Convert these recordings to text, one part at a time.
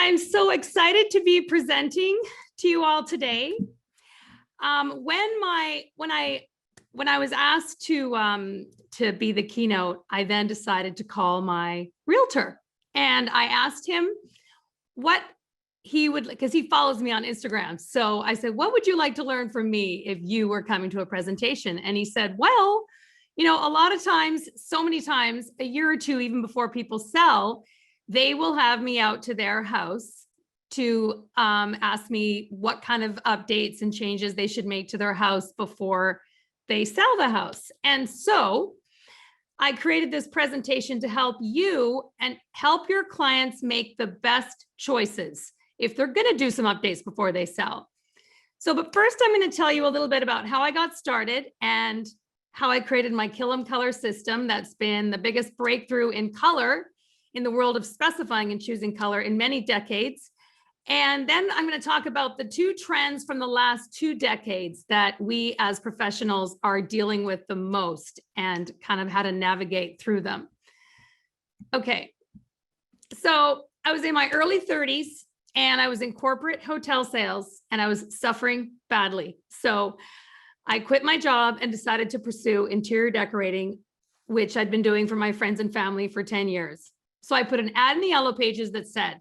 I'm so excited to be presenting to you all today. When I was asked to be the keynote, I then decided to call my realtor, and I asked him what he would, because he follows me on Instagram. So I said, what would you like to learn from me if you were coming to a presentation? And he said, well, a lot of times, so many times, a year or two, even before people sell, they will have me out to their house to ask me what kind of updates and changes they should make to their house before they sell the house. And so I created this presentation to help you and help your clients make the best choices if they're going to do some updates before they sell. But first, I'm going to tell you a little bit about how I got started and how I created my Killam color system. That's been the biggest breakthrough in color in the world of specifying and choosing color in many decades. And then I'm going to talk about the two trends from the last 2 decades that we as professionals are dealing with the most and kind of how to navigate through them. Okay, so I was in my early 30s and I was in corporate hotel sales and I was suffering badly. So I quit my job and decided to pursue interior decorating, which I'd been doing for my friends and family for 10 years. So I put an ad in the Yellow Pages that said,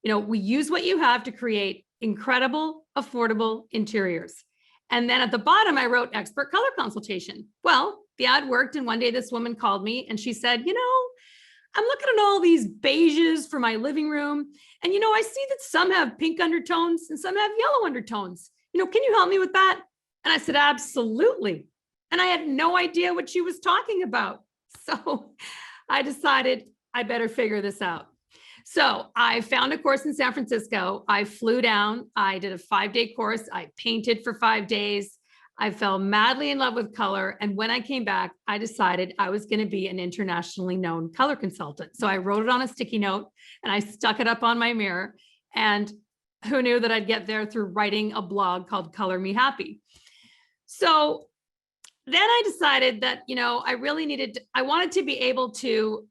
we use what you have to create incredible, affordable interiors. And then at the bottom, I wrote expert color consultation. Well, the ad worked. And one day this woman called me and she said, I'm looking at all these beiges for my living room. And, I see that some have pink undertones and some have yellow undertones. Can you help me with that? And I said, absolutely. And I had no idea what she was talking about. So I decided I better figure this out. So I found a course in San Francisco. I flew down. I did a 5-day course. I painted for 5 days. I fell madly in love with color. And when I came back, I decided I was going to be an internationally known color consultant. So I wrote it on a sticky note and I stuck it up on my mirror. And who knew that I'd get there through writing a blog called Color Me Happy. So then I decided that, I wanted to be able to,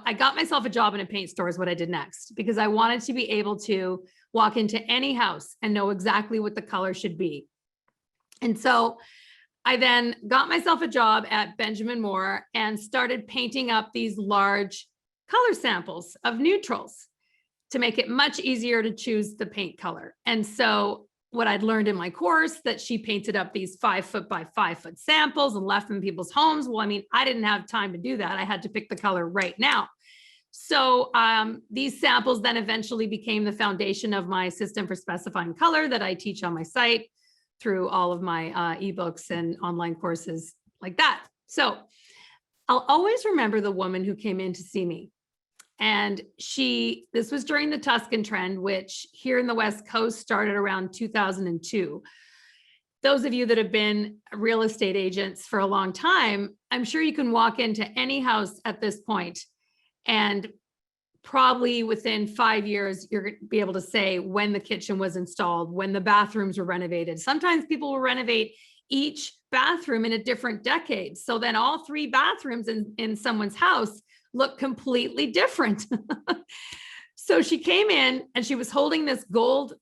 I got myself a job in a paint store is what I did next, because I wanted to be able to walk into any house and know exactly what the color should be. And so I then got myself a job at Benjamin Moore and started painting up these large color samples of neutrals to make it much easier to choose the paint color. And so what I'd learned in my course, that she painted up these 5-foot by 5-foot samples and left them in people's homes. Well, I didn't have time to do that. I had to pick the color right now. So these samples then eventually became the foundation of my system for specifying color that I teach on my site through all of my ebooks and online courses like that. So I'll always remember the woman who came in to see me. And this was during the Tuscan trend, which here in the West Coast started around 2002. Those of you that have been real estate agents for a long time, I'm sure you can walk into any house at this point and probably within 5 years, you're going to be able to say when the kitchen was installed, when the bathrooms were renovated. Sometimes people will renovate each bathroom in a different decade. So then all 3 bathrooms in someone's house look completely different. So she came in and she was holding this gold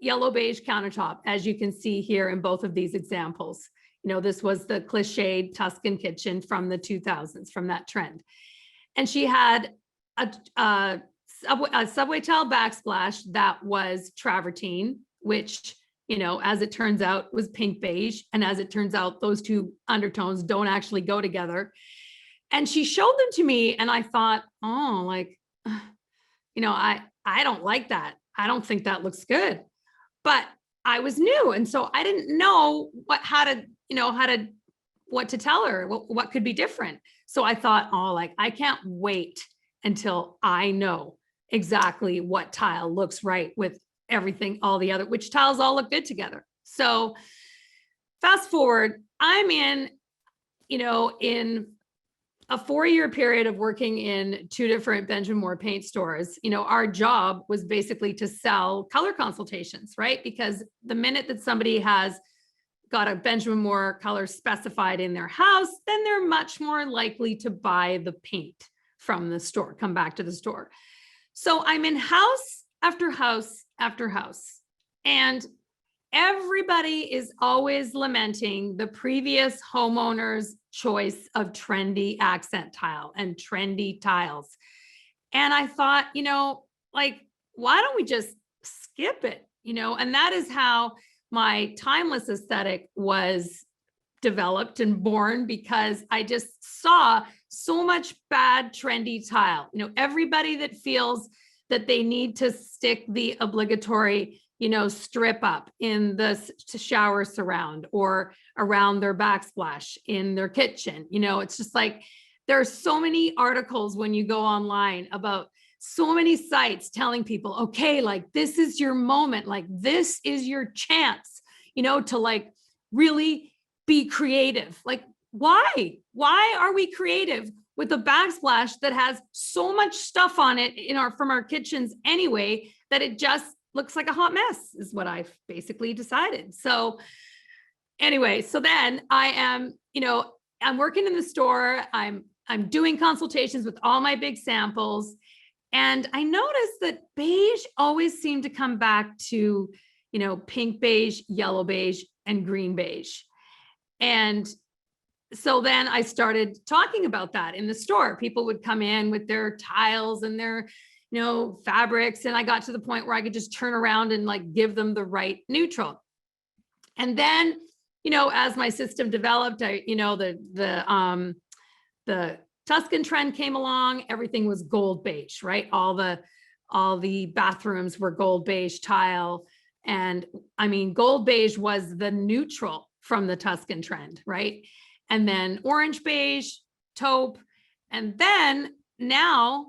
yellow beige countertop, as you can see here in both of these examples. This was the cliched Tuscan kitchen from the 2000s, from that trend. And she had a subway tile backsplash that was travertine, which, as it turns out, was pink beige. And as it turns out, those 2 undertones don't actually go together. And she showed them to me and I thought, I don't like that. I don't think that looks good. But I was new. And so I didn't know what to tell her, what could be different. So I thought, I can't wait until I know exactly what tile looks right with everything, which tiles all look good together. So fast forward, I'm in a 4-year period of working in 2 different Benjamin Moore paint stores. Our job was basically to sell color consultations, right? Because the minute that somebody has got a Benjamin Moore color specified in their house, then they're much more likely to buy the paint from the store, come back to the store. So I'm in house after house after house, and everybody is always lamenting the previous homeowner's choice of trendy accent tile and trendy tiles. And I thought, like, why don't we just skip it? And that is how my timeless aesthetic was developed and born, because I just saw so much bad trendy tile. Everybody that feels that they need to stick the obligatory, strip up in the shower surround or around their backsplash in their kitchen. It's just like, there are so many articles when you go online about so many sites telling people, okay, like, this is your moment, like, this is your chance, to like really be creative. Like, why are we creative with a backsplash that has so much stuff on it from our kitchens anyway, that it just looks like a hot mess, is what I've basically decided. So anyway, so then I am, I'm working in the store. I'm doing consultations with all my big samples. And I noticed that beige always seemed to come back to, pink beige, yellow beige, and green beige. And so then I started talking about that in the store. People would come in with their tiles and their, fabrics. And I got to the point where I could just turn around and like give them the right neutral. And then, as my system developed, the Tuscan trend came along. Everything was gold beige, right? All the bathrooms were gold beige tile. And I mean, gold beige was the neutral from the Tuscan trend, right? And then orange beige, taupe. And then now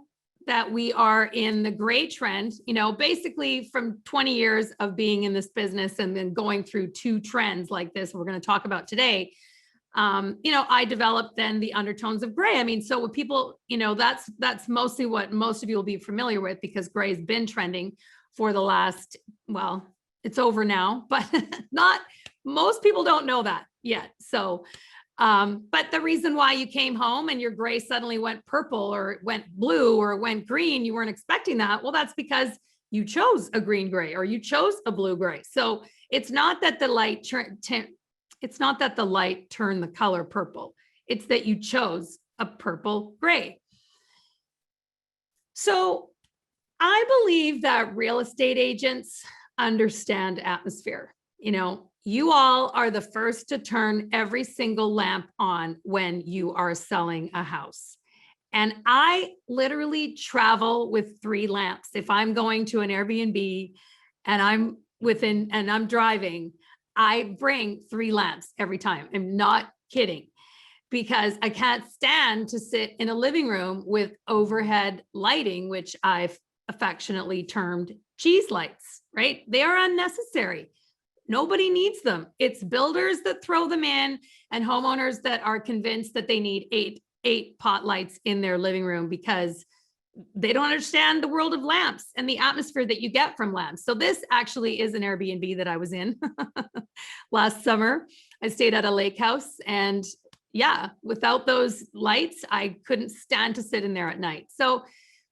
that we are in the gray trend, basically from 20 years of being in this business and then going through two trends like this we're going to talk about today, I developed then the undertones of gray. I mean, so with people, that's mostly what most of you will be familiar with, because gray has been trending for the last, well, it's over now, but not most people don't know that yet. So, but the reason why you came home and your gray suddenly went purple or it went blue or it went green, you weren't expecting that. Well, that's because you chose a green gray or you chose a blue gray. So it's not that the light turned the color purple. It's that you chose a purple gray. So I believe that real estate agents understand atmosphere. You all are the first to turn every single lamp on when you are selling a house. And I literally travel with 3 lamps. If I'm going to an Airbnb and I'm driving, I bring 3 lamps every time. I'm not kidding, because I can't stand to sit in a living room with overhead lighting, which I've affectionately termed cheese lights, right? They are unnecessary. Nobody needs them. It's builders that throw them in and homeowners that are convinced that they need eight pot lights in their living room because they don't understand the world of lamps and the atmosphere that you get from lamps. So this actually is an Airbnb that I was in last summer. I stayed at a lake house, and yeah, without those lights, I couldn't stand to sit in there at night. So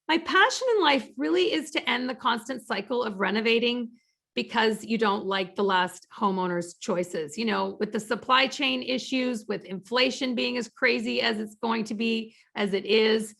my passion in life really is to end the constant cycle of renovating because you don't like the last homeowner's choices. With the supply chain issues, with inflation being as crazy as it's going to be, as it is,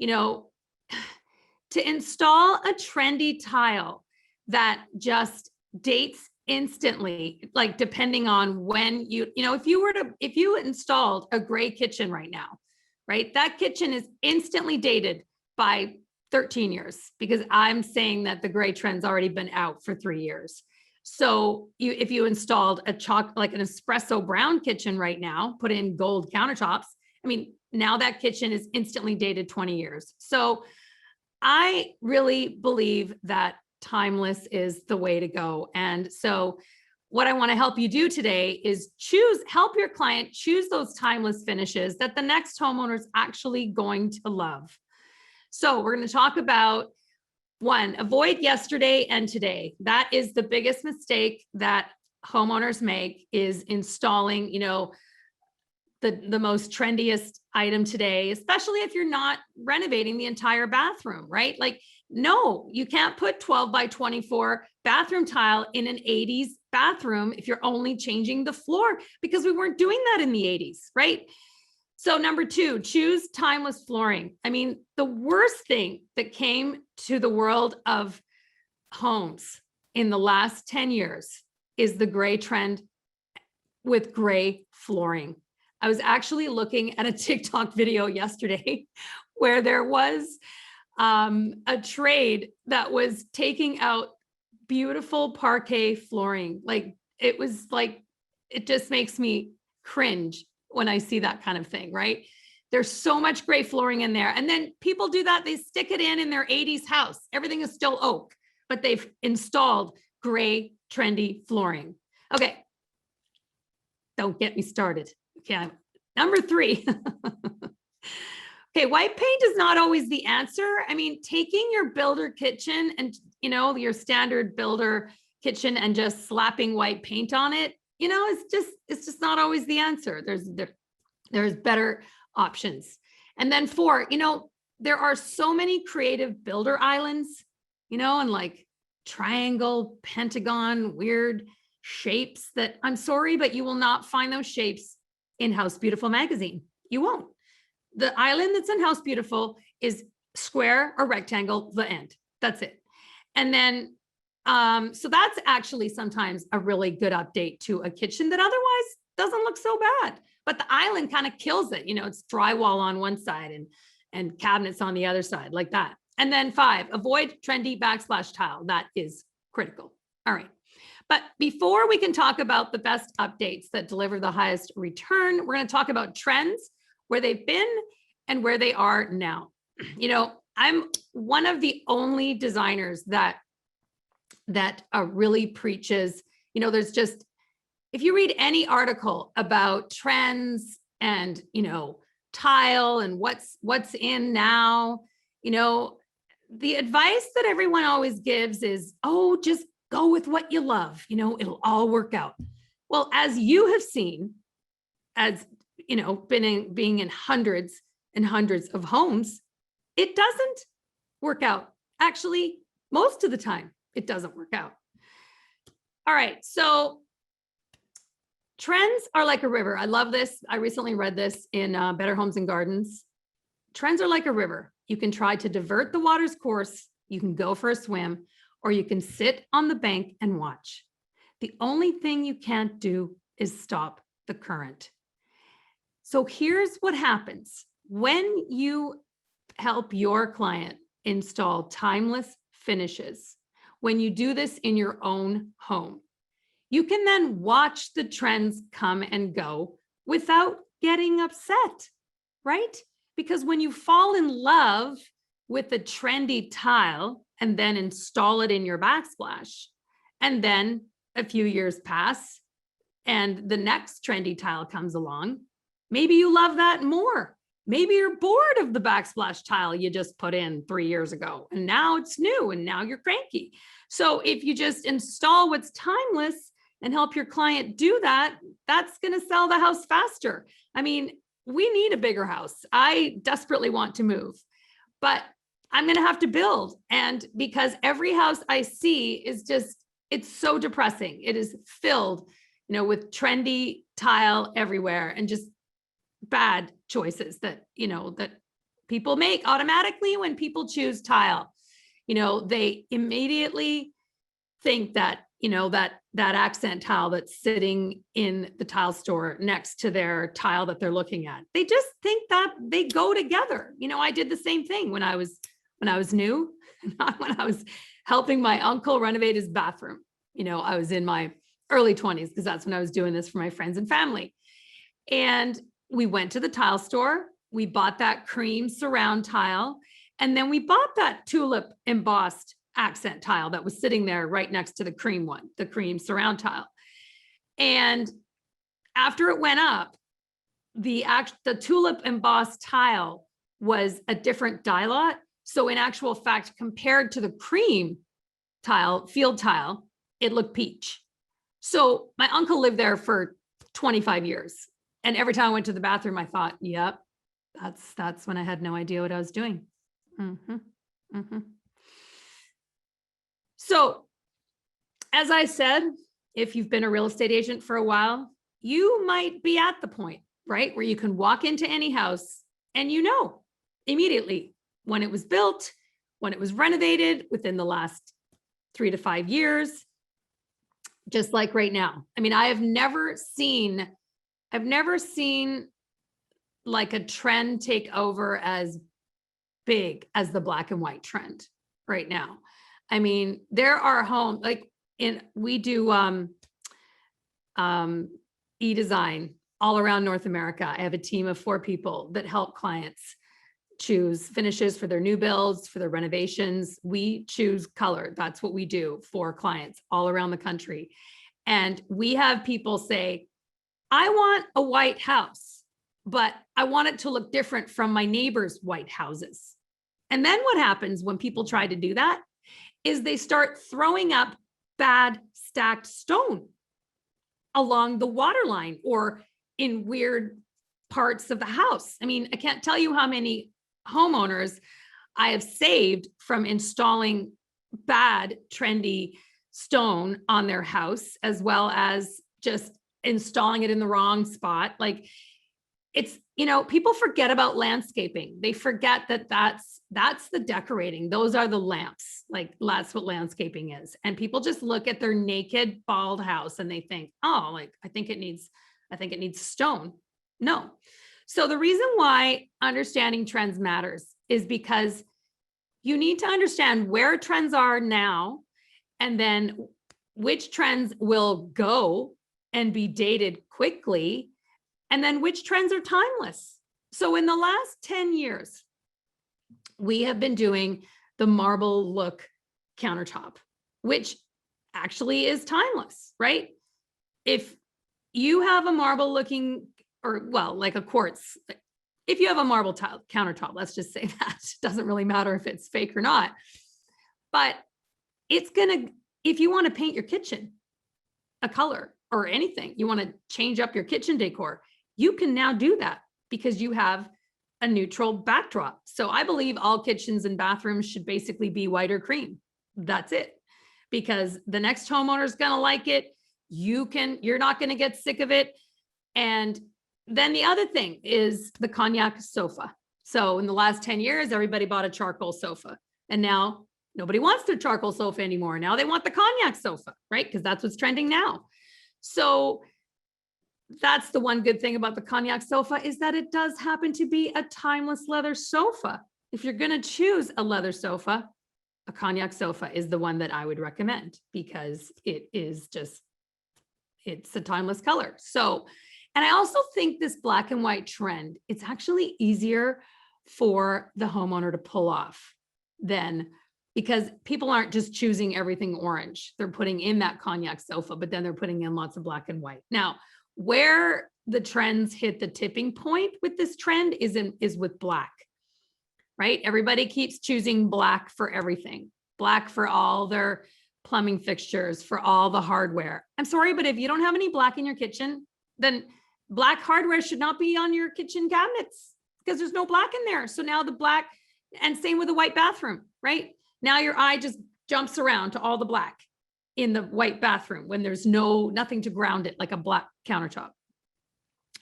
to install a trendy tile that just dates instantly, like depending on when if you installed a gray kitchen right now, right? That kitchen is instantly dated by 13 years, because I'm saying that the gray trend's already been out for 3 years. So if you installed like an espresso brown kitchen right now, put in gold countertops, I mean, now that kitchen is instantly dated 20 years. So I really believe that timeless is the way to go. And so what I want to help you do today is help your client choose those timeless finishes that the next homeowner is actually going to love. So we're going to talk about 1, avoid yesterday and today. That is the biggest mistake that homeowners make, is installing, the most trendiest item today, especially if you're not renovating the entire bathroom, right? Like, no, you can't put 12 by 24 bathroom tile in an 80s bathroom if you're only changing the floor, because we weren't doing that in the 80s, right? So number 2, choose timeless flooring. I mean, the worst thing that came to the world of homes in the last 10 years is the gray trend with gray flooring. I was actually looking at a TikTok video yesterday where there was a trade that was taking out beautiful parquet flooring. Like, it was like, it just makes me cringe when I see that kind of thing, right? There's so much gray flooring in there. And then people do that. They stick it in their 80s house. Everything is still oak, but they've installed gray trendy flooring. Okay. Don't get me started. Okay. Number 3. Okay, white paint is not always the answer. I mean, taking your builder kitchen and, your standard builder kitchen and just slapping white paint on it, it's just not always the answer. There's better options. And then 4, there are so many creative builder islands, and like triangle, pentagon, weird shapes that, I'm sorry, but you will not find those shapes in House Beautiful magazine. You won't. The island that's in House Beautiful is square or rectangle, the end. That's it. And then, so that's actually sometimes a really good update to a kitchen that otherwise doesn't look so bad. But the island kind of kills it. It's drywall on one side and cabinets on the other side, like that. And then 5, avoid trendy backsplash tile. That is critical. All right. But before we can talk about the best updates that deliver the highest return, we're going to talk about trends, where they've been and where they are now. I'm one of the only designers that really preaches, there's just, if you read any article about trends and, tile and what's in now, the advice that everyone always gives is, oh, just go with what you love, it'll all work out. Well, as you have seen, as being in hundreds and hundreds of homes, it doesn't work out. Actually, most of the time, it doesn't work out. All right, so trends are like a river. I love this. I recently read this in Better Homes and Gardens. Trends are like a river. You can try to divert the water's course, you can go for a swim, or you can sit on the bank and watch. The only thing you can't do is stop the current. So here's what happens when you help your client install timeless finishes. When you do this in your own home, you can then watch the trends come and go without getting upset, right? Because when you fall in love with a trendy tile and then install it in your backsplash, and then a few years pass and the next trendy tile comes along, maybe you love that more. Maybe you're bored of the backsplash tile you just put in 3 years ago, and now it's new and now you're cranky. So if you just install what's timeless and help your client do that, that's going to sell the house faster. I mean, we need a bigger house. I desperately want to move, but I'm going to have to build. And because every house I see is just, it's so depressing. It is filled, with trendy tile everywhere and just bad choices that, that people make automatically when people choose tile. They immediately think that, that accent tile that's sitting in the tile store next to their tile that they're looking at. They just think that they go together. I did the same thing when I was new, not when I was helping my uncle renovate his bathroom. I was in my early 20s because that's when I was doing this for my friends and family. And we went to the tile store, we bought that cream surround tile, and then we bought that tulip embossed accent tile that was sitting there right next to the cream one, the cream surround tile. And after it went up, the tulip embossed tile was a different dye lot. So in actual fact, compared to the cream tile, field tile, it looked peach. So my uncle lived there for 25 years. And every time I went to the bathroom, I thought, yep, that's when I had no idea what I was doing. So as I said, if you've been a real estate agent for a while, you might be at the point, right, where you can walk into any house and you know immediately when it was built, when it was renovated within the last 3 to 5 years, just like right now. I mean, I've never seen like a trend take over as big as the black and white trend right now. I mean, there are homes like we do e-design all around North America. I have a team of 4 people that help clients choose finishes for their new builds, for their renovations. We choose color. That's what we do for clients all around the country. And we have people say, I want a white house, but I want it to look different from my neighbor's white houses. And then what happens when people try to do that is they start throwing up bad stacked stone along the water line or in weird parts of the house. I mean, I can't tell you how many homeowners I have saved from installing bad, trendy stone on their house, as well as just installing it in the wrong spot. Like it's, people forget about landscaping. They forget that that's the decorating. Those are the lamps. Like that's what landscaping is. And people just look at their naked, bald house and they think, oh, like, I think it needs stone. No. So the reason why understanding trends matters is because you need to understand where trends are now and then which trends will go and be dated quickly, and then which trends are timeless. So in the last 10 years, we have been doing the marble look countertop, which actually is timeless, right? If you have a marble looking, or well, like a quartz, if you have a marble tile countertop, let's just say that, doesn't really matter if it's fake or not, but it's gonna, if you want to paint your kitchen a color or anything, you want to change up your kitchen decor, you can now do that because you have a neutral backdrop. So I believe all kitchens and bathrooms should basically be white or cream. That's it. Because the next homeowner is going to like it. You're not going to get sick of it. And then the other thing is the cognac sofa. So in the last 10 years, everybody bought a charcoal sofa. And now nobody wants their charcoal sofa anymore. Now they want the cognac sofa, right? Because that's what's trending now. So that's the one good thing about the cognac sofa is that it does happen to be a timeless leather sofa. If you're going to choose a leather sofa, a cognac sofa is the one that I would recommend because it's a timeless color. So, and I also think this black and white trend, it's actually easier for the homeowner to pull off because people aren't just choosing everything orange. They're putting in that cognac sofa, but then they're putting in lots of black and white. Now, where the trends hit the tipping point with this trend is with black, right? Everybody keeps choosing black for everything, black for all their plumbing fixtures, for all the hardware. I'm sorry, but if you don't have any black in your kitchen, then black hardware should not be on your kitchen cabinets because there's no black in there. So now the black, and same with the white bathroom, right? Now your eye just jumps around to all the black in the white bathroom when there's nothing to ground it, like a black countertop.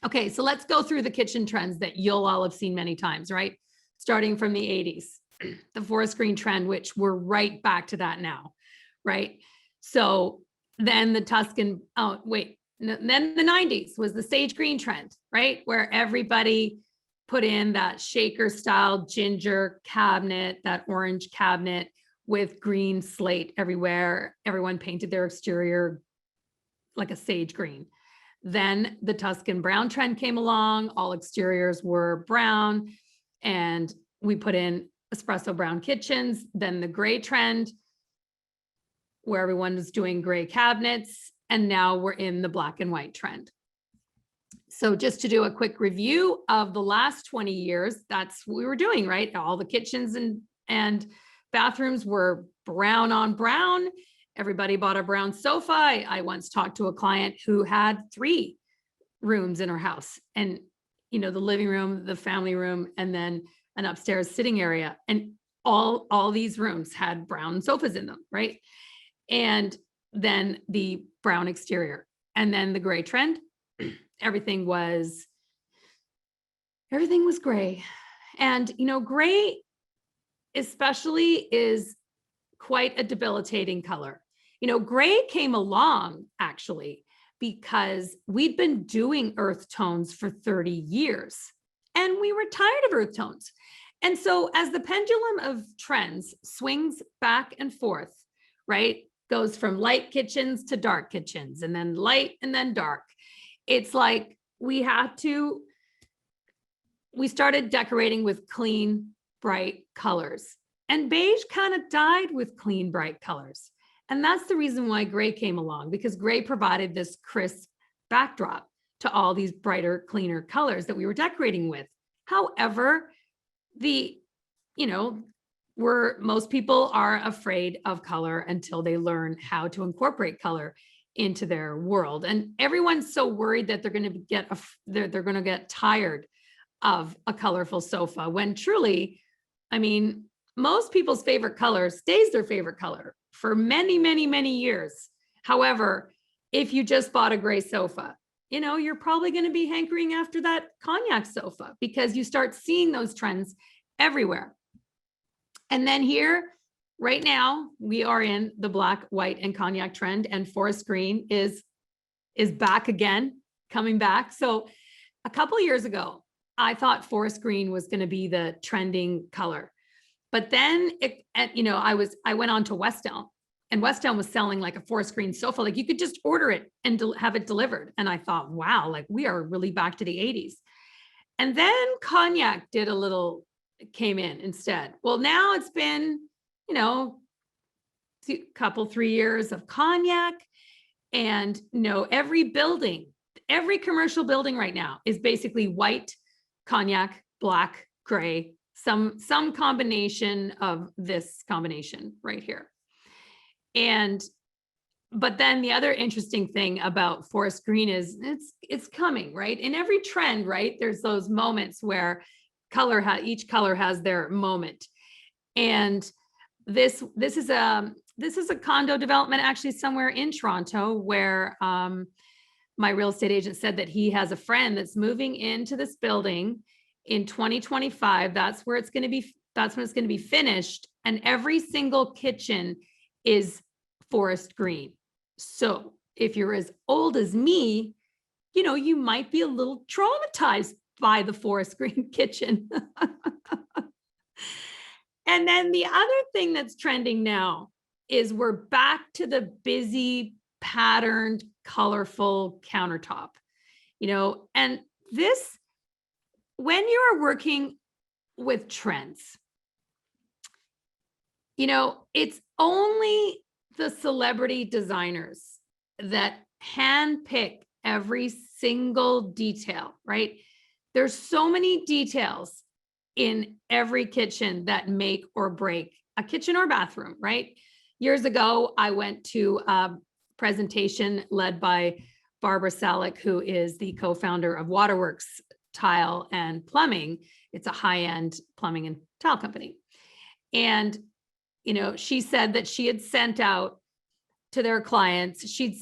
Okay, so let's go through the kitchen trends that you'll all have seen many times, right? Starting from the 80s, the forest green trend, which we're right back to that now, right? So then the Tuscan, then the 90s was the sage green trend, right? Where everybody put in that shaker style ginger cabinet, that orange cabinet with green slate everywhere. Everyone painted their exterior like a sage green. Then the Tuscan brown trend came along. All exteriors were brown and we put in espresso brown kitchens. Then the gray trend where everyone was doing gray cabinets. And now we're in the black and white trend. So just to do a quick review of the last 20 years, that's what we were doing, right? All the kitchens and bathrooms were brown on brown. Everybody bought a brown sofa. I once talked to a client who had 3 rooms in her house and, the living room, the family room, and then an upstairs sitting area. And all these rooms had brown sofas in them, right? and then the brown exterior, and then the gray trend. Everything was gray. And, gray especially is quite a debilitating color. Gray came along actually because we'd been doing earth tones for 30 years and we were tired of earth tones. And so as the pendulum of trends swings back and forth, right, goes from light kitchens to dark kitchens and then light and then dark, it's like we started decorating with clean, bright colors. And beige kind of died with clean, bright colors. And that's the reason why gray came along, because gray provided this crisp backdrop to all these brighter, cleaner colors that we were decorating with. However, most people are afraid of color until they learn how to incorporate color into their world. And everyone's so worried that they're going to get tired of a colorful sofa, when truly, most people's favorite color stays their favorite color for many, many, many years. However, if you just bought a gray sofa, you're probably going to be hankering after that cognac sofa, because you start seeing those trends everywhere. And then here, right now, we are in the black, white, and cognac trend, and forest green is back again, coming back. So a couple of years ago, I thought forest green was going to be the trending color. But then I went on to West Elm, and West Elm was selling like a forest green sofa. Like you could just order it and have it delivered. And I thought, wow, like we are really back to the 80s. And then cognac came in instead. Well, now it's been, a couple, 3 years of cognac, and every commercial building right now is basically white, cognac, black, gray, some combination of this combination right here. But then the other interesting thing about forest green is it's coming, right? In every trend, right? There's those moments where each color has their moment. And this is a condo development actually somewhere in Toronto, where my real estate agent said that he has a friend that's moving into this building in 2025. That's when it's going to be finished. And every single kitchen is forest green. So if you're as old as me, you might be a little traumatized by the forest green kitchen. And then the other thing that's trending now is we're back to the busy, patterned, colorful countertop, and this, when you are working with trends, it's only the celebrity designers that handpick every single detail, right? There's so many details in every kitchen that make or break a kitchen or bathroom, right? Years ago, I went to a presentation led by Barbara Salick, who is the co-founder of Waterworks Tile and Plumbing. It's a high-end plumbing and tile company. And, she said that she had sent out to their clients, I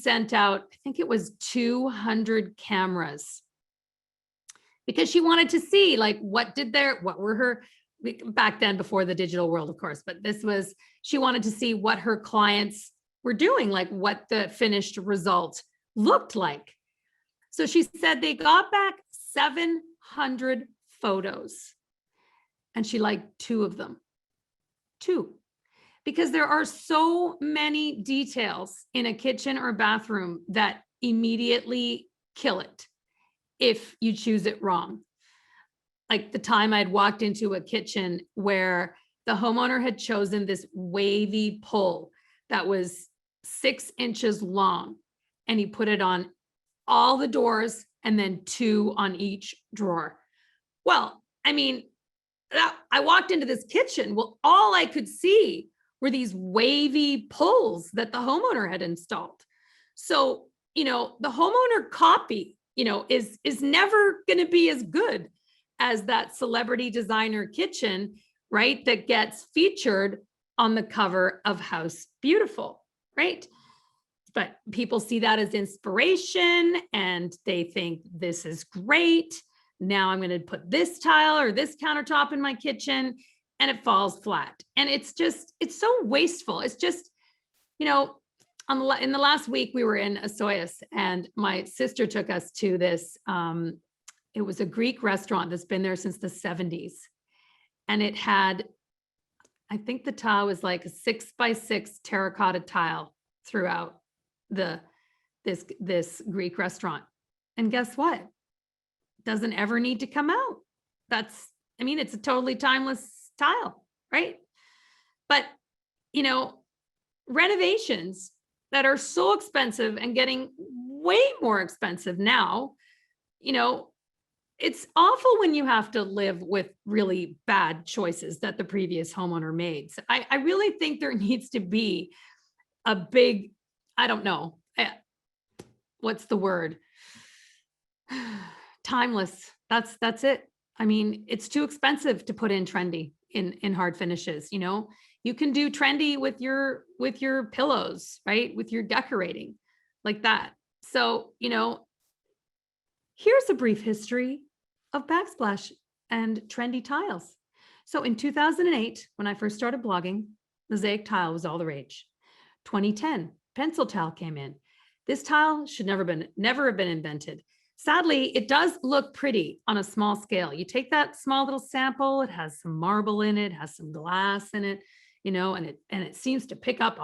think it was 200 cameras, because she wanted to see like what were her, back then before the digital world, of course, but she wanted to see what her clients were doing, like what the finished result looked like. So she said they got back 700 photos, and she liked 2 of them. 2. Because there are so many details in a kitchen or bathroom that immediately kill it if you choose it wrong. Like the time I'd walked into a kitchen where the homeowner had chosen this wavy pole that was 6 inches long, and he put it on all the doors and then 2 on each drawer. Well, I walked into this kitchen. Well, all I could see were these wavy poles that the homeowner had installed. So, the homeowner copy, is never going to be as good as that celebrity designer kitchen, right? That gets featured on the cover of House Beautiful, right? But people see that as inspiration and they think this is great. Now I'm going to put this tile or this countertop in my kitchen, and it falls flat. And it's so wasteful. It's just, in the last week we were in Asoyas and my sister took us to this. It was a Greek restaurant that's been there since the 70s. And it had, I think the tile was like a 6x6 terracotta tile throughout this Greek restaurant. And guess what? Doesn't ever need to come out. It's a totally timeless tile, right? But, renovations that are so expensive and getting way more expensive now, it's awful when you have to live with really bad choices that the previous homeowner made. So I really think there needs to be a big, I don't know, what's the word? Timeless. That's it. It's too expensive to put in trendy in hard finishes. You can do trendy with your pillows, right? With your decorating like that. So, here's a brief history of backsplash and trendy tiles. So in 2008, when I first started blogging, mosaic tile was all the rage. 2010, pencil tile came in. This tile should never have been invented. Sadly, it does look pretty on a small scale. You take that small little sample, it has some marble in it, has some glass in it, and it seems to pick up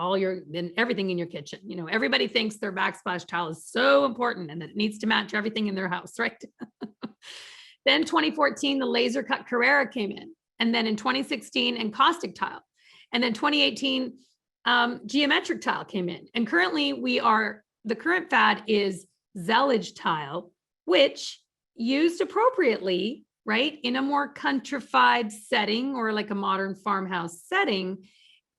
everything in your kitchen. Everybody thinks their backsplash tile is so important and that it needs to match everything in their house, right? Then 2014, the laser cut Carrera came in. And then in 2016, encaustic tile. And then 2018, geometric tile came in. And currently the current fad is zellage tile, which used appropriately, right, in a more countrified setting or like a modern farmhouse setting,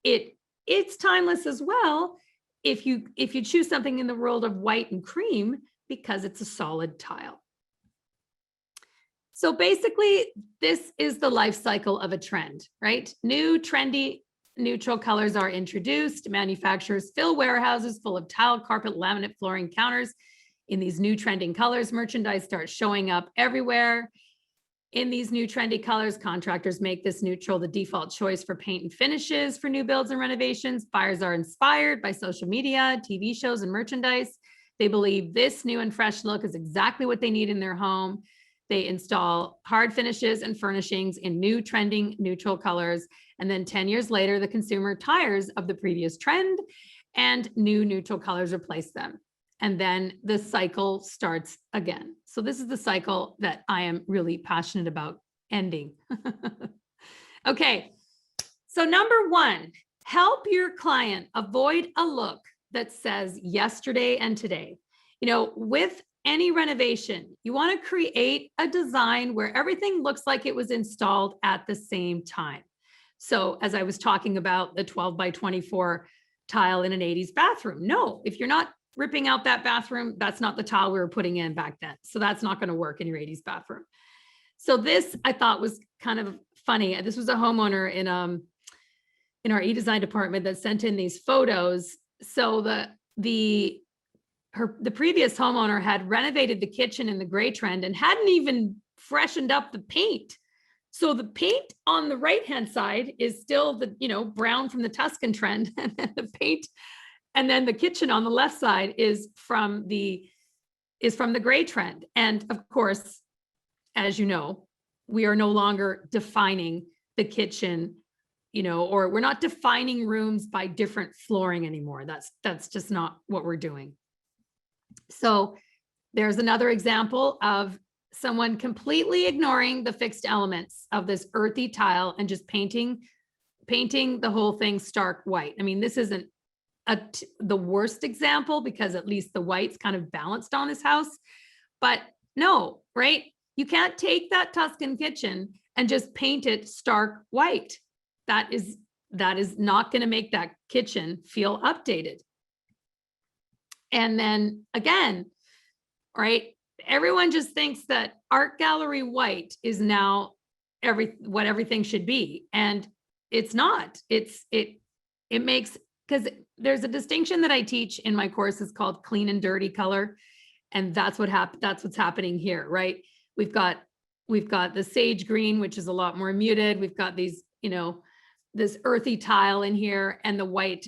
it's timeless as well if you choose something in the world of white and cream because it's a solid tile. So basically, this is the life cycle of a trend, right? New trendy neutral colors are introduced. Manufacturers fill warehouses full of tile, carpet, laminate, flooring, counters in these new trending colors. Merchandise starts showing up everywhere. In these new trendy colors, contractors make this neutral the default choice for paint and finishes for new builds and renovations. Buyers are inspired by social media, TV shows, and merchandise. They believe this new and fresh look is exactly what they need in their home. They install hard finishes and furnishings in new trending neutral colors. And then 10 years later, the consumer tires of the previous trend and new neutral colors replace them. And then the cycle starts again. So this is the cycle that I am really passionate about ending. Okay, so number one, help your client avoid a look that says yesterday and today. With any renovation, you want to create a design where everything looks like it was installed at the same time. So as I was talking about the 12 by 24 tile in an 80s bathroom, no, if you're not ripping out that bathroom, that's not the tile we were putting in back then. So that's not going to work in your 80s bathroom. So this I thought was kind of funny. This was a homeowner in our e-design department that sent in these photos. So the previous homeowner had renovated the kitchen in the gray trend and hadn't even freshened up the paint. So the paint on the right-hand side is still the, brown from the Tuscan trend, and then the paint, and then the kitchen on the left side is from the gray trend. And of course, as you know, we are no longer defining the kitchen, or we're not defining rooms by different flooring anymore. That's just not what we're doing. So there's another example of someone completely ignoring the fixed elements of this earthy tile and just painting the whole thing stark white. This isn't the worst example because at least the white's kind of balanced on this house, but no, right? You can't take that Tuscan kitchen and just paint it stark white. That is not going to make that kitchen feel updated. And then again, right? Everyone just thinks that art gallery white is now what everything should be. And it's not. It makes because there's a distinction that I teach in my courses called clean and dirty color. And that's what's happening here, right? We've got the sage green, which is a lot more muted. We've got these, this earthy tile in here, and the white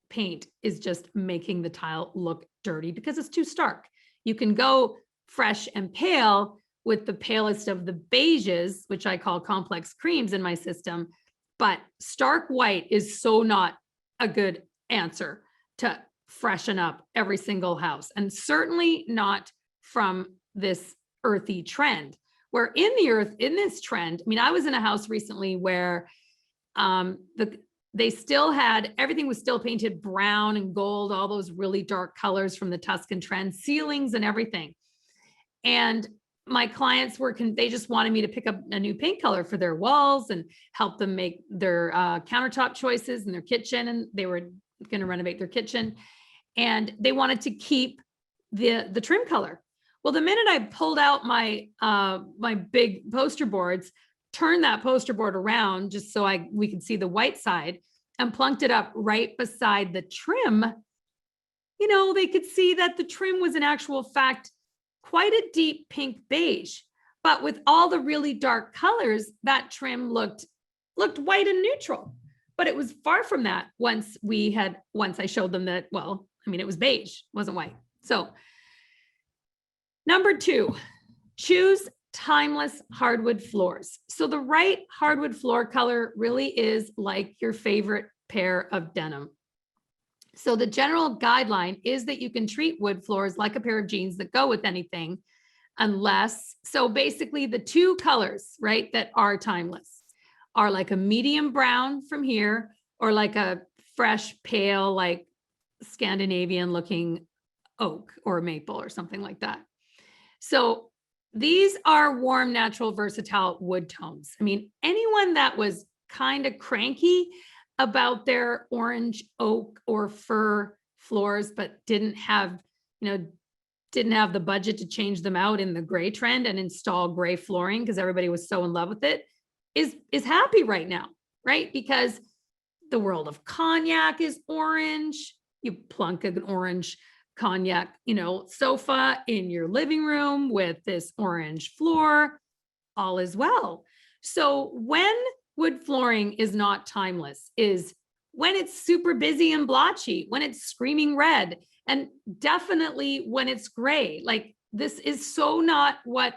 paint is just making the tile look dirty because it's too stark. You can go fresh and pale with the palest of the beiges, which I call complex creams in my system, but stark white is so not a good answer to freshen up every single house, and certainly not from this earthy trend. Where in this trend, I mean, I was in a house recently where they still had, everything was still painted brown and gold, all those really dark colors from the Tuscan trend, ceilings and everything. And my clients they just wanted me to pick up a new paint color for their walls and help them make their countertop choices in their kitchen. And they were going to renovate their kitchen, and they wanted to keep the trim color. Well, the minute I pulled out my big poster boards, turned that poster board around just so we could see the white side, and plunked it up right beside the trim, they could see that the trim was in actual fact quite a deep pink beige, but with all the really dark colors, that trim looked white and neutral. But it was far from that once I showed them that, well, I mean, it was beige, wasn't white. So number 2, choose timeless hardwood floors. So the right hardwood floor color really is like your favorite pair of denim. So the general guideline is that you can treat wood floors like a pair of jeans that go with anything, so basically the 2 colors, right, that are timeless are like a medium brown from here, or like a fresh pale, like Scandinavian looking oak or maple or something like that. So these are warm, natural, versatile wood tones. I mean, anyone that was kind of cranky about their orange, oak, or fir floors, but didn't have the budget to change them out in the gray trend and install gray flooring because everybody was so in love with it, is happy right now, right? Because the world of cognac is orange. You plunk an orange cognac, sofa in your living room with this orange floor, all is well. So when wood flooring is not timeless is when it's super busy and blotchy, when it's screaming red, and definitely when it's gray. Like, this is so not what,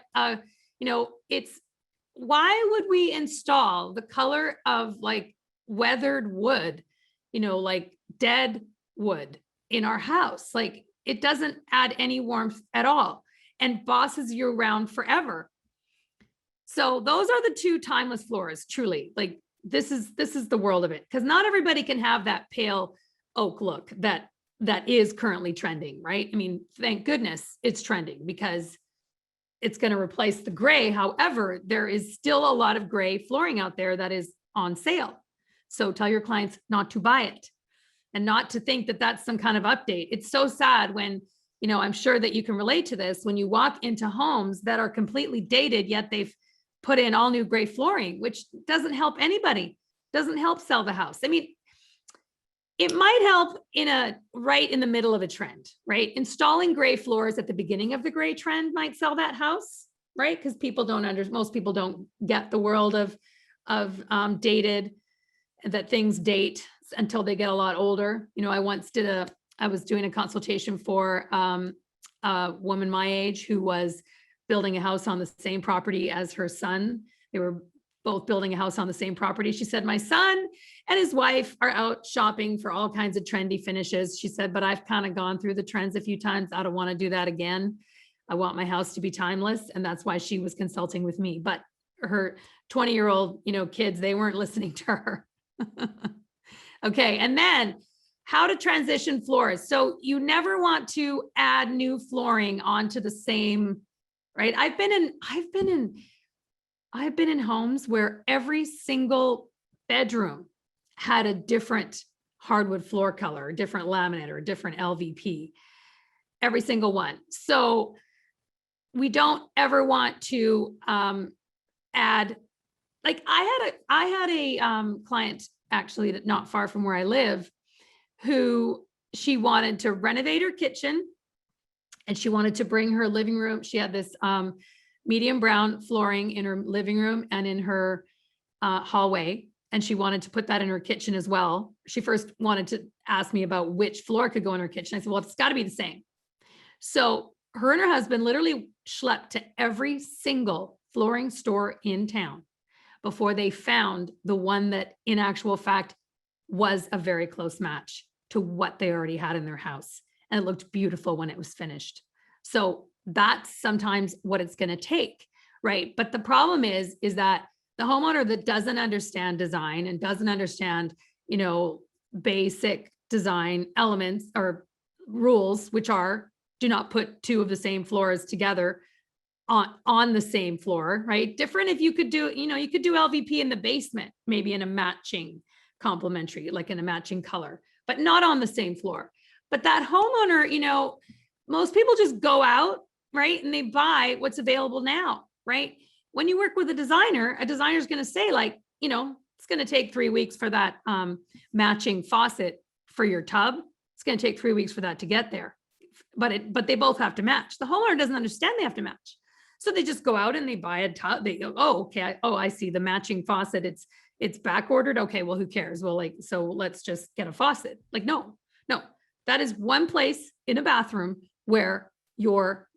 it's, why would we install the color of like weathered wood, like dead wood in our house? Like, it doesn't add any warmth at all and bosses you around forever. So those are the 2 timeless floors, truly. Like, this is the world of it, because not everybody can have that pale oak look that is currently trending, right? I mean, thank goodness it's trending because it's going to replace the gray. However, there is still a lot of gray flooring out there that is on sale. So tell your clients not to buy it and not to think that that's some kind of update. It's so sad when, I'm sure that you can relate to this, when you walk into homes that are completely dated, yet they've put in all new gray flooring, which doesn't help anybody, doesn't help sell the house. I mean, it might help right in the middle of a trend, right? Installing gray floors at the beginning of the gray trend might sell that house, right? Because most people don't get the world of dated, that things date until they get a lot older. I was doing a consultation for a woman my age who was building a house on the same property as her son. They were both building a house on the same property. She said, my son and his wife are out shopping for all kinds of trendy finishes. She said, but I've kind of gone through the trends a few times. I don't want to do that again. I want my house to be timeless. And that's why she was consulting with me. But her 20-year-old, kids, they weren't listening to her. Okay. And then how to transition floors. So you never want to add new flooring onto the same, right? I've been in homes where every single bedroom had a different hardwood floor color, a different laminate, or a different LVP, every single one. So we don't ever want to add, like I had a client actually that not far from where I live who she wanted to renovate her kitchen, and she wanted to bring her living room. She had this medium brown flooring in her living room and in her hallway, and she wanted to put that in her kitchen as well. She first wanted to ask me about which floor could go in her kitchen. I said, well, it's got to be the same. So her and her husband literally schlepped to every single flooring store in town before they found the one that in actual fact was a very close match to what they already had in their house. And it looked beautiful when it was finished. So that's sometimes what it's going to take, right? But the problem is that the homeowner that doesn't understand design and doesn't understand, basic design elements or rules, which are do not put two of the same floors together on the same floor, right? Different if you could do, you could do LVP in the basement, maybe in a matching complementary, like in a matching color, but not on the same floor. But that homeowner, most people just go out, right? And they buy what's available now, right? When you work with a designer is going to say like, it's going to take 3 weeks for that matching faucet for your tub. It's going to take 3 weeks for that to get there. But they both have to match. The homeowner doesn't understand they have to match. So they just go out and they buy a tub. They go, oh, okay. I see the matching faucet. It's back ordered. Okay, well, who cares? Well, so let's just get a faucet. Like, no, that is one place in a bathroom where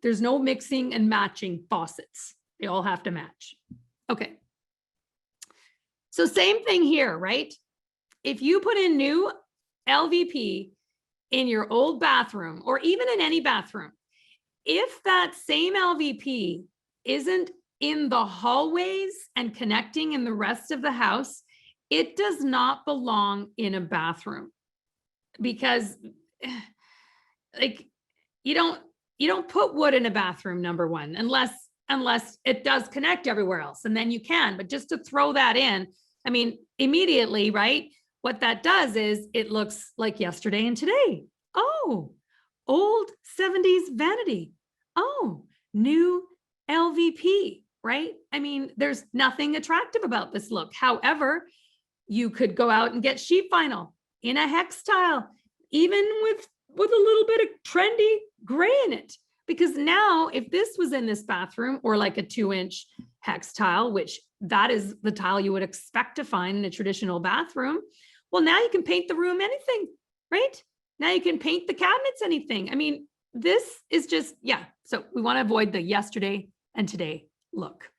there's no mixing and matching faucets. They all have to match. Okay. So same thing here, right? If you put in new LVP in your old bathroom, or even in any bathroom, if that same LVP isn't in the hallways and connecting in the rest of the house, it does not belong in a bathroom. Because like you don't put wood in a bathroom, number one, unless it does connect everywhere else, and then you can. But just to throw that in, I mean, immediately, right? What that does is it looks like yesterday and today. Oh, old 70s vanity. Oh, new LVP, right? I mean, there's nothing attractive about this look. However, you could go out and get sheet vinyl in a hex tile, even with a little bit of trendy gray in it. Because now if this was in this bathroom, or like a 2-inch hex tile, which that is the tile you would expect to find in a traditional bathroom, well, now you can paint the room anything, right? Now you can paint the cabinets anything. I mean, this is just, yeah. So we want to avoid the yesterday and today look.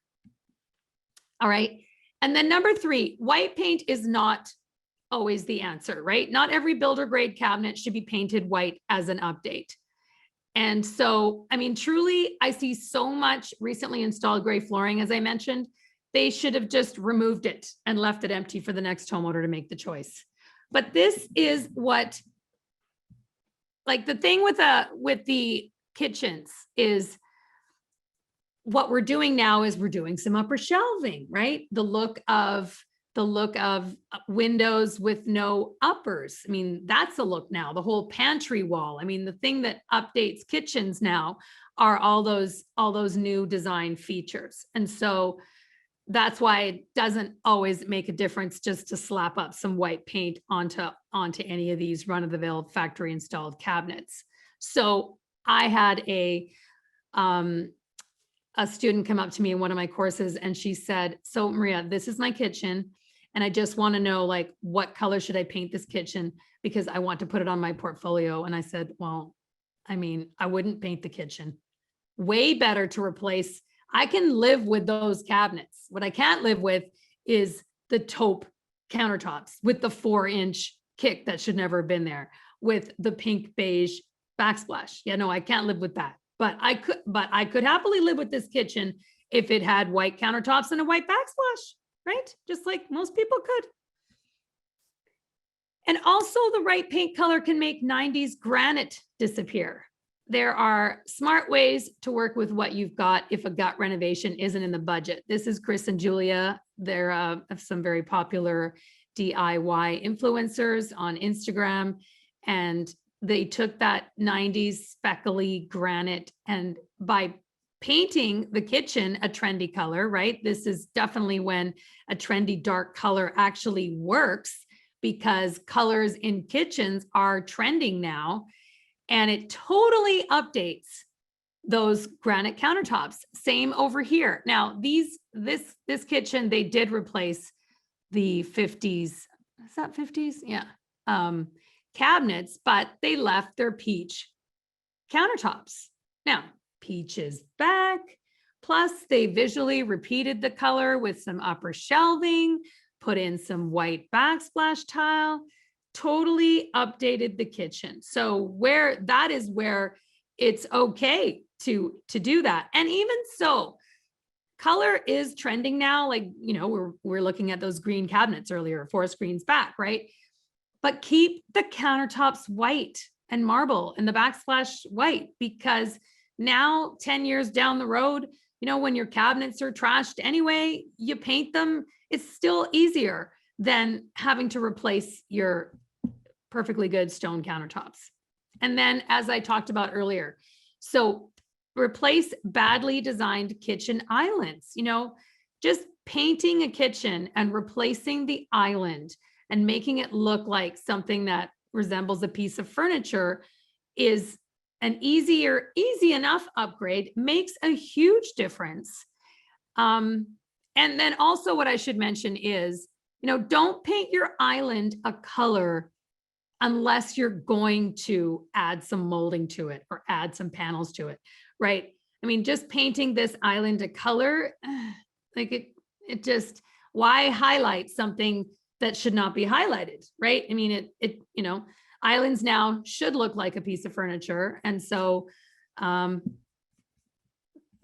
All right. And then number 3, white paint is not always the answer, right? Not every builder grade cabinet should be painted white as an update. And so, I mean, truly, I see so much recently installed gray flooring, as I mentioned. They should have just removed it and left it empty for the next homeowner to make the choice. But this is what, like the thing with the kitchens is what we're doing now is we're doing some upper shelving, right? The look of windows with no uppers. I mean, that's a look now. The whole pantry wall. I mean, the thing that updates kitchens now are all those new design features. And so that's why it doesn't always make a difference just to slap up some white paint onto any of these run-of-the-mill factory installed cabinets. So I had a student come up to me in one of my courses, and she said, so Maria, this is my kitchen, and I just want to know, like, what color should I paint this kitchen, because I want to put it on my portfolio. And I said, well, I mean, I wouldn't paint the kitchen. Way better to replace. I can live with those cabinets. What I can't live with is the taupe countertops with the 4-inch kick that should never have been there, with the pink beige backsplash. Yeah, no, I can't live with that. But I could happily live with this kitchen if it had white countertops and a white backsplash, right? Just like most people could. And also the right paint color can make 90s granite disappear. There are smart ways to work with what you've got if a gut renovation isn't in the budget. This is Chris and Julia. They're some very popular DIY influencers on Instagram, and they took that 90s speckly granite, and by painting the kitchen a trendy color, right? This is definitely when a trendy dark color actually works. because colors in kitchens are trending now, and it totally updates those granite countertops. Same over here. Now, this kitchen, they did replace the 50s. Is that 50s? Yeah. Cabinets, but they left their peach countertops. Now, peach is back. Plus, they visually repeated the color with some upper shelving, put in some white backsplash tile, totally updated the kitchen. So where that is where it's okay to do that. And even so, color is trending now. Like, you know, we're looking at those green cabinets earlier, forest greens back, right? But keep the countertops white and marble and the backsplash white, because now 10 years down the road, you know, when your cabinets are trashed anyway, you paint them. It's still easier than having to replace your perfectly good stone countertops. And then, as I talked about earlier, so replace badly designed kitchen islands. You know, just painting a kitchen and replacing the island and making it look like something that resembles a piece of furniture is an easy enough upgrade, makes a huge difference. And then also what I should mention is, you know, don't paint your island a color unless you're going to add some molding to it or add some panels to it, right? I mean, just painting this island a color, like it just, why highlight something that should not be highlighted, right? I mean, you know, islands now should look like a piece of furniture. And so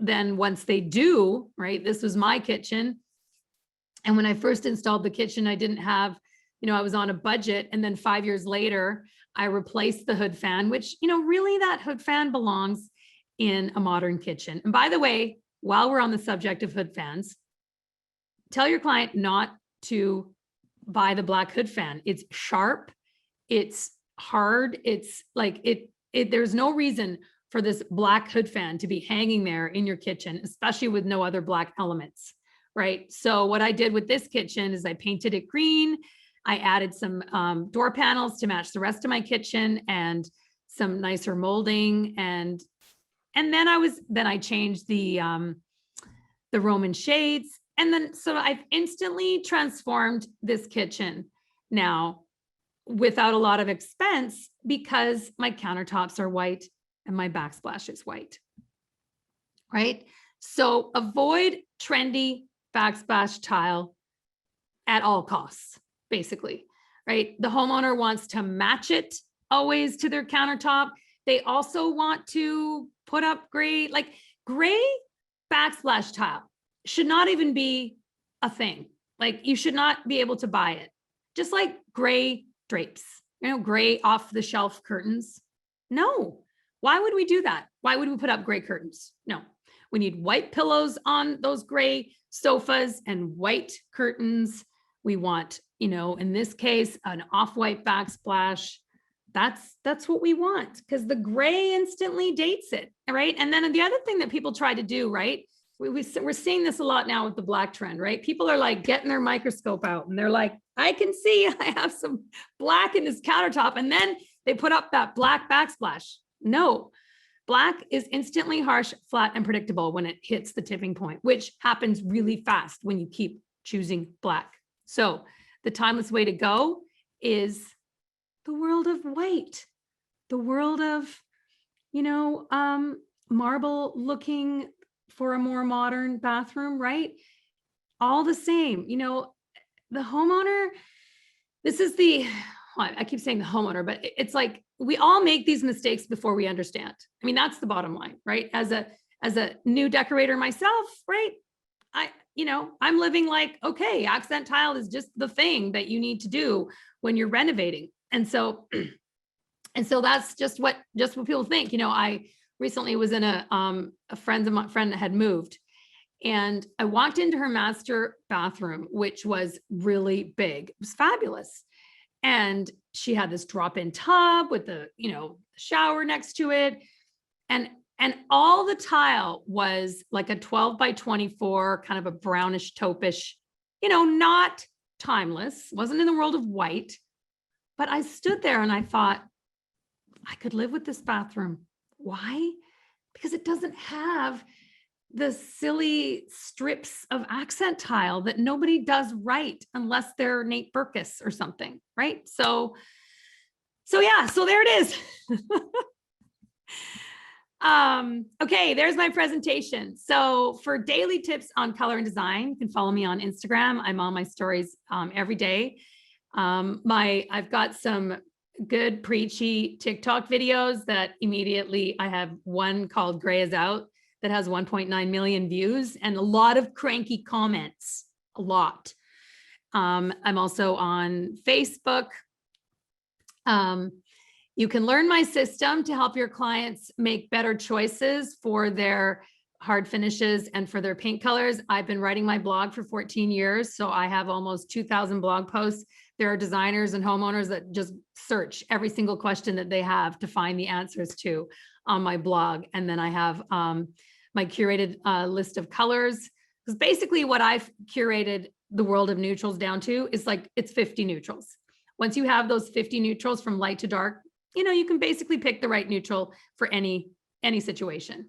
then once they do, right, this was my kitchen. And when I first installed the kitchen, I didn't have, you know, I was on a budget. And then 5 years later, I replaced the hood fan, which, you know, really that hood fan belongs in a modern kitchen. And by the way, while we're on the subject of hood fans, tell your client not to buy the black hood fan. It's sharp, it's hard, it's like there's no reason for this black hood fan to be hanging there in your kitchen, especially with no other black elements, right? So what I did with this kitchen is I painted it green. I added some door panels to match the rest of my kitchen and some nicer molding, and then I changed the Roman shades. And then, so I've instantly transformed this kitchen now without a lot of expense, because my countertops are white and my backsplash is white, right? So avoid trendy backsplash tile at all costs, basically, right? The homeowner wants to match it always to their countertop. They also want to put up gray backsplash tile should not even be a thing. Like, you should not be able to buy it. Just like gray drapes, you know, gray off the shelf curtains. No, why would we do that? Why would we put up gray curtains? No, we need white pillows on those gray sofas and white curtains. We want, you know, in this case, an off-white backsplash. That's what we want, because the gray instantly dates it, right? And then the other thing that people try to do, right? We're seeing this a lot now with the black trend, right? People are like getting their microscope out and they're like, I can see I have some black in this countertop. And then they put up that black backsplash. No, black is instantly harsh, flat, and predictable when it hits the tipping point, which happens really fast when you keep choosing black. So the timeless way to go is the world of white, the world of, you know, marble looking for a more modern bathroom, right? All the same, you know, the homeowner, this is I keep saying the homeowner, but it's like, we all make these mistakes before we understand. I mean, that's the bottom line, right? As a new decorator myself, right? I'm living like, okay, accent tile is just the thing that you need to do when you're renovating. And so that's just what people think. You know, I recently was in a friend that had moved, and I walked into her master bathroom, which was really big. It was fabulous. And she had this drop-in tub with the, you know, shower next to it. And all the tile was like a 12 by 24, kind of a brownish taupish, you know, not timeless, wasn't in the world of white, but I stood there and I thought, I could live with this bathroom. Why? Because it doesn't have the silly strips of accent tile that nobody does right unless they're Nate Berkus or something, right? So yeah, so there it is. Okay, there's my presentation. So for daily tips on color and design, you can follow me on Instagram. I'm on my stories every day. I've got some good preachy TikTok videos that immediately, I have one called Gray is Out that has 1.9 million views and a lot of cranky comments, a lot. I'm also on Facebook. You can learn my system to help your clients make better choices for their hard finishes and for their paint colors. I've been writing my blog for 14 years, so I have almost 2,000 blog posts. There are designers and homeowners that just search every single question that they have to find the answers to on my blog. And then I have my curated list of colors. Because basically what I've curated the world of neutrals down to is like, it's 50 neutrals. Once you have those 50 neutrals from light to dark, you know, you can basically pick the right neutral for any situation.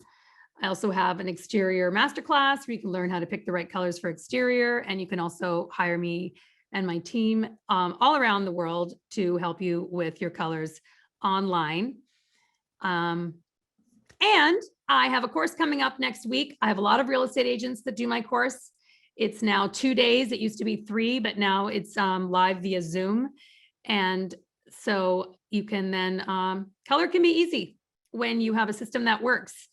I also have an exterior masterclass where you can learn how to pick the right colors for exterior. And you can also hire me and my team all around the world to help you with your colors online. And I have a course coming up next week. I have a lot of real estate agents that do my course. It's now 2 days. It used to be 3, but now it's live via Zoom. And so you can then, color can be easy when you have a system that works.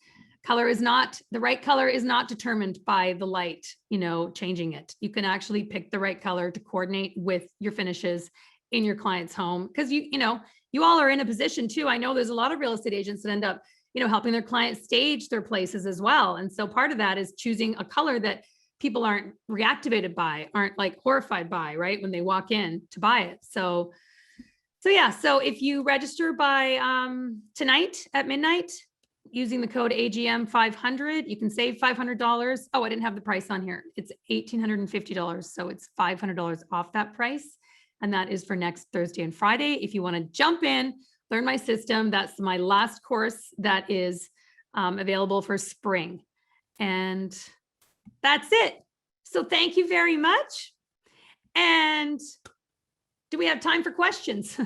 The right color is not determined by the light, you know, changing it. You can actually pick the right color to coordinate with your finishes in your client's home. Because you all are in a position too. I know there's a lot of real estate agents that end up, you know, helping their clients stage their places as well. And so part of that is choosing a color that people aren't reactivated by, aren't like horrified by, right? When they walk in to buy it. So yeah, so if you register by tonight at midnight, using the code AGM 500, you can save $500. Oh, I didn't have the price on here. It's $1,850. So it's $500 off that price. And that is for next Thursday and Friday. If you want to jump in, learn my system, that's my last course that is available for spring. And that's it. So thank you very much. And do we have time for questions?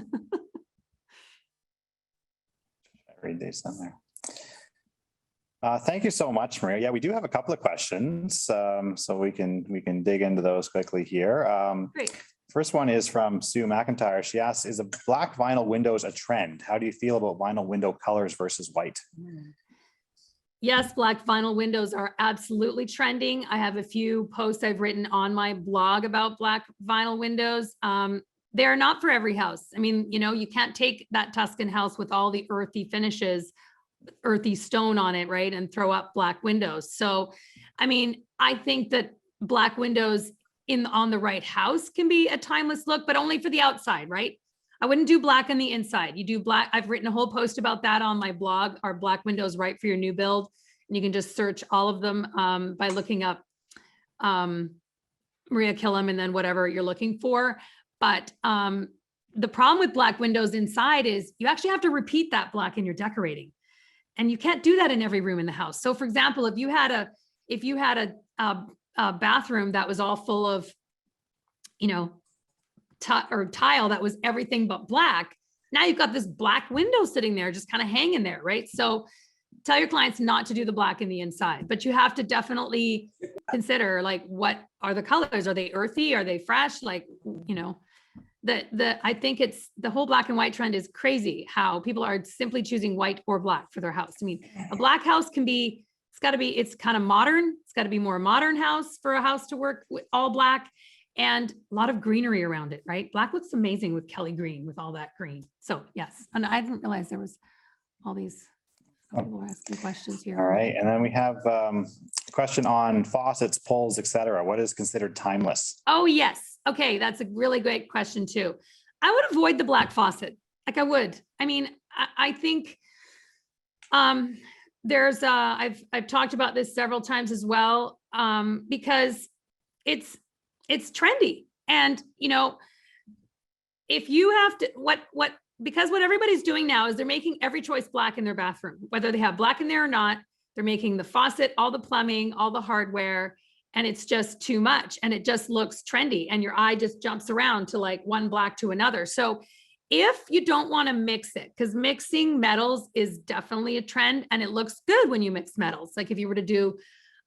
Read these in there. Thank you so much, Maria. Yeah, we do have a couple of questions, so we can dig into those quickly here. Great. First one is from Sue McIntyre. She asks, is a black vinyl windows a trend? How do you feel about vinyl window colors versus white? Yes, black vinyl windows are absolutely trending. I have a few posts I've written on my blog about black vinyl windows. They're not for every house. I mean, you know, you can't take that Tuscan house with all the earthy finishes, earthy stone on it, right? And throw up black windows. So, I mean, I think that black windows on the right house can be a timeless look, but only for the outside, right? I wouldn't do black on the inside. You do black. I've written a whole post about that on my blog. Are black windows right for your new build? And you can just search all of them by looking up Maria Killam and then whatever you're looking for. But the problem with black windows inside is you actually have to repeat that black in your decorating. And you can't do that in every room in the house. So for example, if you had a bathroom that was all full of, you know, tile that was everything but black, now you've got this black window sitting there, just kind of hanging there, right? So tell your clients not to do the black in the inside, but you have to definitely consider, like, what are the colors? Are they earthy? Are they fresh? Like, you know, I think it's the whole black and white trend is crazy how people are simply choosing white or black for their house. I mean, a black house can be, it's kind of modern. It's got to be more modern house for a house to work with all black and a lot of greenery around it, right? Black looks amazing with Kelly green, with all that green. So yes, and I didn't realize there was all these people are asking questions here. All right, and then we have a question on faucets, pulls, etc. What is considered timeless? Oh yes. Okay, that's a really great question too. I would avoid the black faucet. Like I would. I mean, I think there's I've talked about this several times as well, because it's trendy. And you know, if you have to, because what everybody's doing now is they're making every choice black in their bathroom, whether they have black in there or not. They're making the faucet, all the plumbing, all the hardware, and it's just too much. And it just looks trendy and your eye just jumps around to like one black to another. So if you don't want to mix it, because mixing metals is definitely a trend and it looks good when you mix metals. Like if you were to do,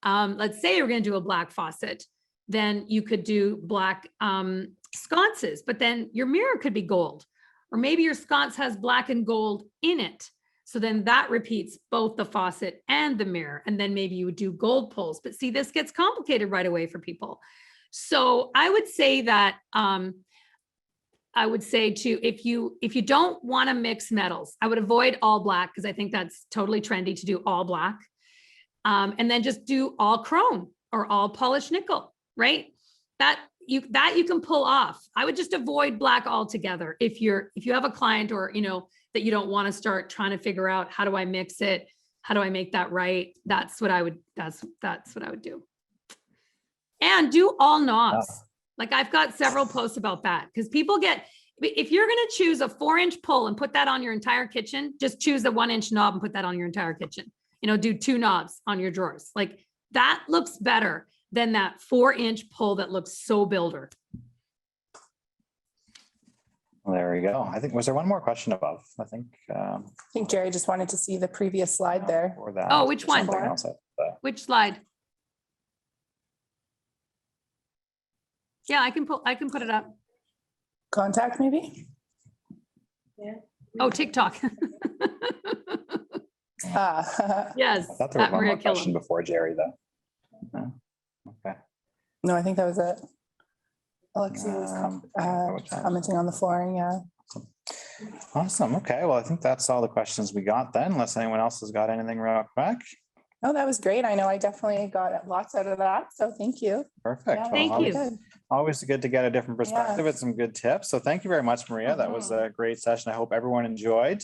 let's say you're going to do a black faucet, then you could do black sconces, but then your mirror could be gold, or maybe your sconce has black and gold in it. So then that repeats both the faucet and the mirror. And then maybe you would do gold pulls, but see, this gets complicated right away for people. So I would say that, if you don't want to mix metals, I would avoid all black because I think that's totally trendy to do all black. And then just do all chrome or all polished nickel, right? That you can pull off. I would just avoid black altogether. If you have a client or, that you don't want to start trying to figure out, how do I mix it? How do I make that right? That's what I would do. And do all knobs. Yeah. Like I've got several posts about that because people if you're going to choose a 4-inch pull and put that on your entire kitchen, just choose the 1-inch knob and put that on your entire kitchen. Do 2 knobs on your drawers. Like that looks better than that 4-inch pull that looks so builder. Well, there we go. I think, was there one more question above? I think Jerry just wanted to see the previous slide there. or that. Oh, which one? Something else Which slide? Yeah, I can put it up. Contact maybe? Oh, TikTok. Yes. I thought there was at one Maria more question Killam. before Jerry though. No? Okay. No, I think that was it. Alexia was commenting on the flooring, yeah. Awesome. Okay. Well, I think that's all the questions we got then, unless anyone else has got anything real quick. Oh, that was great. I know I definitely got lots out of that. So thank you. Perfect. Yeah, Well, Thank always- you. Always good to get a different perspective and some good tips. So thank you very much, Maria. That was a great session. I hope everyone enjoyed.